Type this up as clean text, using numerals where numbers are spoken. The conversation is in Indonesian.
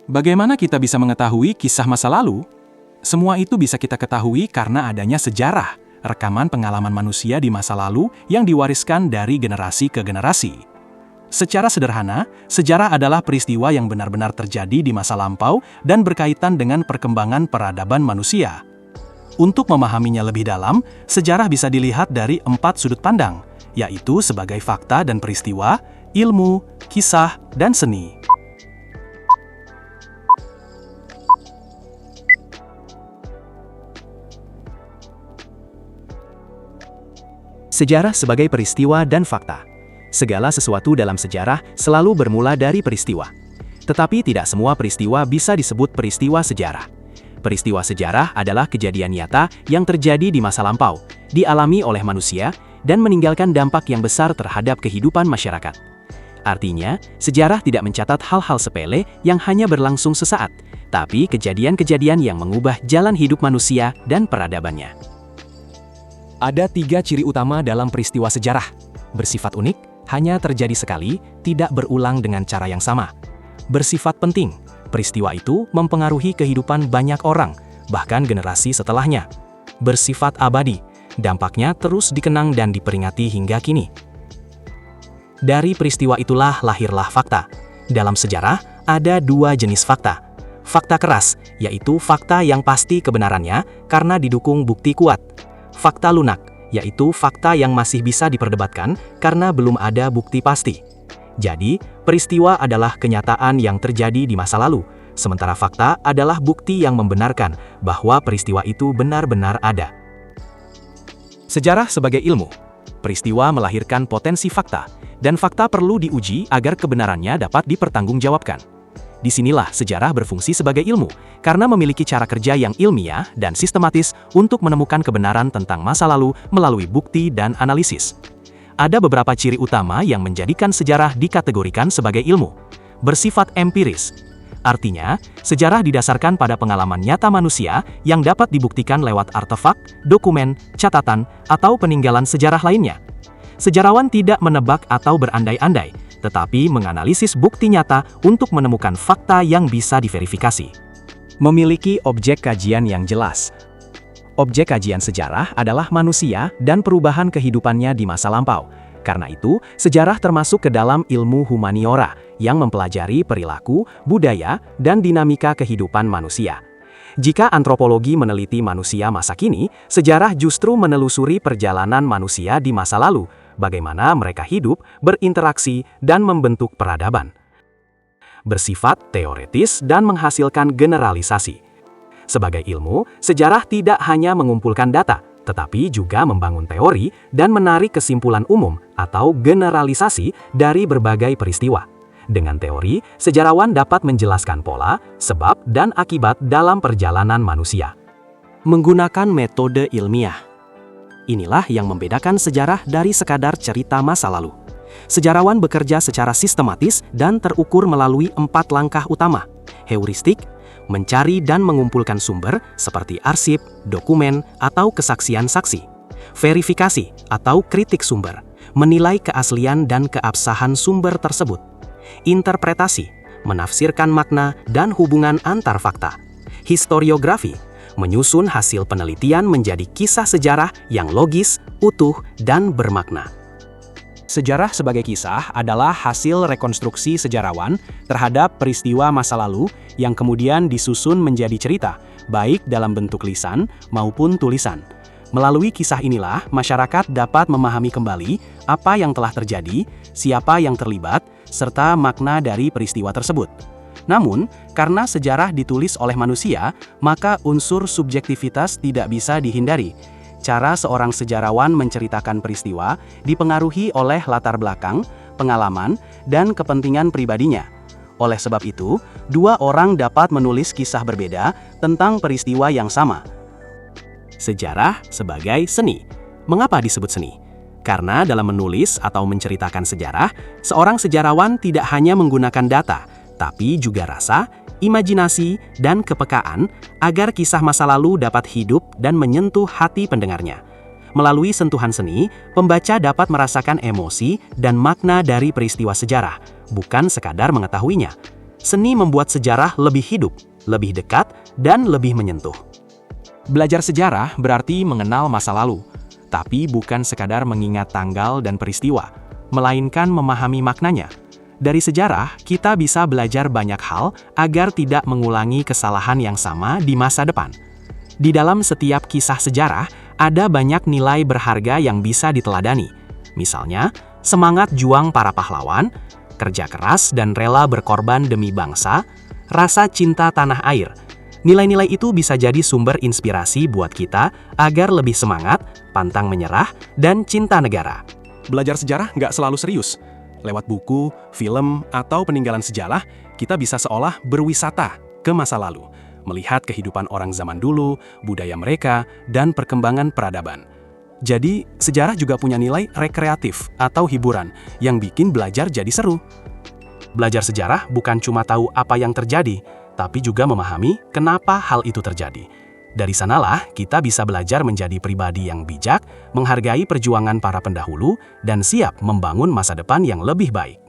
Bagaimana kita bisa mengetahui kisah masa lalu? Semua itu bisa kita ketahui karena adanya sejarah, rekaman pengalaman manusia di masa lalu yang diwariskan dari generasi ke generasi. Secara sederhana, sejarah adalah peristiwa yang benar-benar terjadi di masa lampau dan berkaitan dengan perkembangan peradaban manusia. Untuk memahaminya lebih dalam, sejarah bisa dilihat dari 4 sudut pandang, yaitu sebagai fakta dan peristiwa, ilmu, kisah, dan seni. Sejarah sebagai peristiwa dan fakta. Segala sesuatu dalam sejarah selalu bermula dari peristiwa. Tetapi tidak semua peristiwa bisa disebut peristiwa sejarah. Peristiwa sejarah adalah kejadian nyata yang terjadi di masa lampau, dialami oleh manusia, dan meninggalkan dampak yang besar terhadap kehidupan masyarakat. Artinya, sejarah tidak mencatat hal-hal sepele yang hanya berlangsung sesaat, tapi kejadian-kejadian yang mengubah jalan hidup manusia dan peradabannya. Ada 3 ciri utama dalam peristiwa sejarah. Bersifat unik, hanya terjadi sekali, tidak berulang dengan cara yang sama. Bersifat penting, peristiwa itu mempengaruhi kehidupan banyak orang, bahkan generasi setelahnya. Bersifat abadi, dampaknya terus dikenang dan diperingati hingga kini. Dari peristiwa itulah lahirlah fakta. Dalam sejarah, ada 2 jenis fakta. Fakta keras, yaitu fakta yang pasti kebenarannya karena didukung bukti kuat. Fakta lunak, yaitu fakta yang masih bisa diperdebatkan karena belum ada bukti pasti. Jadi, peristiwa adalah kenyataan yang terjadi di masa lalu, sementara fakta adalah bukti yang membenarkan bahwa peristiwa itu benar-benar ada. Sejarah sebagai ilmu. Peristiwa melahirkan potensi fakta, dan fakta perlu diuji agar kebenarannya dapat dipertanggungjawabkan. Disinilah sejarah berfungsi sebagai ilmu, karena memiliki cara kerja yang ilmiah dan sistematis untuk menemukan kebenaran tentang masa lalu melalui bukti dan analisis. Ada beberapa ciri utama yang menjadikan sejarah dikategorikan sebagai ilmu. Bersifat empiris. Artinya, sejarah didasarkan pada pengalaman nyata manusia yang dapat dibuktikan lewat artefak, dokumen, catatan, atau peninggalan sejarah lainnya. Sejarawan tidak menebak atau berandai-andai, tetapi menganalisis bukti nyata untuk menemukan fakta yang bisa diverifikasi. Memiliki objek kajian yang jelas. Objek kajian sejarah adalah manusia dan perubahan kehidupannya di masa lampau. Karena itu, sejarah termasuk ke dalam ilmu humaniora yang mempelajari perilaku, budaya, dan dinamika kehidupan manusia. Jika antropologi meneliti manusia masa kini, sejarah justru menelusuri perjalanan manusia di masa lalu, bagaimana mereka hidup, berinteraksi, dan membentuk peradaban. Bersifat teoretis dan menghasilkan generalisasi. Sebagai ilmu, sejarah tidak hanya mengumpulkan data, tetapi juga membangun teori dan menarik kesimpulan umum atau generalisasi dari berbagai peristiwa. Dengan teori, sejarawan dapat menjelaskan pola, sebab, dan akibat dalam perjalanan manusia. Menggunakan metode ilmiah. Inilah yang membedakan sejarah dari sekadar cerita masa lalu. Sejarawan bekerja secara sistematis dan terukur melalui 4 langkah utama. Heuristik, mencari dan mengumpulkan sumber seperti arsip, dokumen, atau kesaksian saksi. Verifikasi atau kritik sumber, menilai keaslian dan keabsahan sumber tersebut. Interpretasi, menafsirkan makna dan hubungan antar fakta. Historiografi, menyusun hasil penelitian menjadi kisah sejarah yang logis, utuh, dan bermakna. Sejarah sebagai kisah adalah hasil rekonstruksi sejarawan terhadap peristiwa masa lalu yang kemudian disusun menjadi cerita, baik dalam bentuk lisan maupun tulisan. Melalui kisah inilah, masyarakat dapat memahami kembali apa yang telah terjadi, siapa yang terlibat, serta makna dari peristiwa tersebut. Namun, karena sejarah ditulis oleh manusia, maka unsur subjektivitas tidak bisa dihindari. Cara seorang sejarawan menceritakan peristiwa dipengaruhi oleh latar belakang, pengalaman, dan kepentingan pribadinya. Oleh sebab itu, 2 orang dapat menulis kisah berbeda tentang peristiwa yang sama. Sejarah sebagai seni. Mengapa disebut seni? Karena dalam menulis atau menceritakan sejarah, seorang sejarawan tidak hanya menggunakan data, tapi juga rasa, imajinasi, dan kepekaan agar kisah masa lalu dapat hidup dan menyentuh hati pendengarnya. Melalui sentuhan seni, pembaca dapat merasakan emosi dan makna dari peristiwa sejarah, bukan sekadar mengetahuinya. Seni membuat sejarah lebih hidup, lebih dekat, dan lebih menyentuh. Belajar sejarah berarti mengenal masa lalu, tapi bukan sekadar mengingat tanggal dan peristiwa, melainkan memahami maknanya. Dari sejarah, kita bisa belajar banyak hal agar tidak mengulangi kesalahan yang sama di masa depan. Di dalam setiap kisah sejarah, ada banyak nilai berharga yang bisa diteladani. Misalnya, semangat juang para pahlawan, kerja keras dan rela berkorban demi bangsa, rasa cinta tanah air. Nilai-nilai itu bisa jadi sumber inspirasi buat kita agar lebih semangat, pantang menyerah, dan cinta negara. Belajar sejarah nggak selalu serius. Lewat buku, film, atau peninggalan sejarah, kita bisa seolah berwisata ke masa lalu, melihat kehidupan orang zaman dulu, budaya mereka, dan perkembangan peradaban. Jadi, sejarah juga punya nilai rekreatif atau hiburan yang bikin belajar jadi seru. Belajar sejarah bukan cuma tahu apa yang terjadi, tapi juga memahami kenapa hal itu terjadi. Dari sanalah kita bisa belajar menjadi pribadi yang bijak, menghargai perjuangan para pendahulu, dan siap membangun masa depan yang lebih baik.